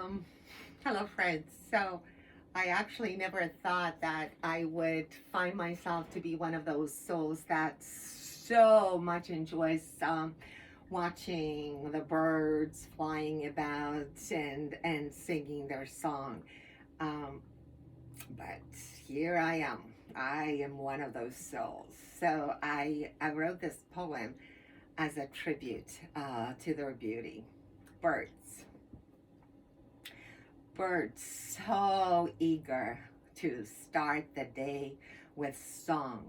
Um, Hello, friends. So, I actually never thought that I would find myself to be one of those souls that so much enjoys watching the birds flying about and singing their song. Um, but here I am. I am one of those souls. So I wrote this poem as a tribute to their beauty. Birds. Birds so eager to start the day with song,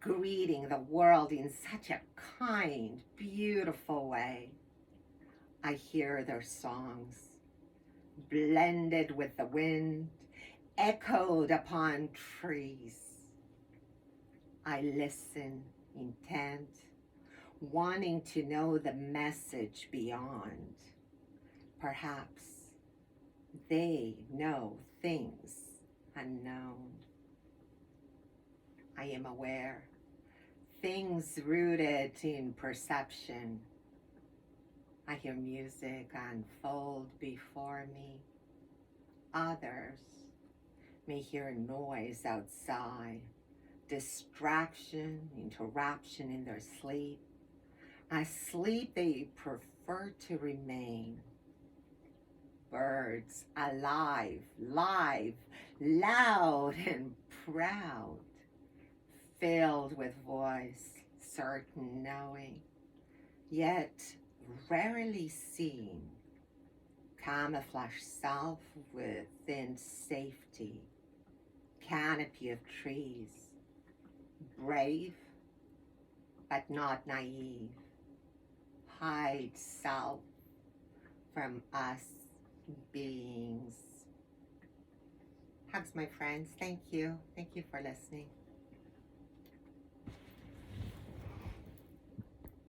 greeting the world in such a kind, beautiful way. I hear their songs, blended with the wind, echoed upon trees. I listen, intent, wanting to know the message beyond. Perhaps they know things unknown. I am aware, things rooted in perception. I hear music unfold before me. Others may hear noise outside, distraction, interruption in their sleep. Asleep, they prefer to remain. Birds alive, live, loud and proud, filled with voice, certain knowing, yet rarely seen, camouflage self within safety, canopy of trees, brave but not naive, hide self from us beings. Hugs, my friends. Thank you. Thank you for listening.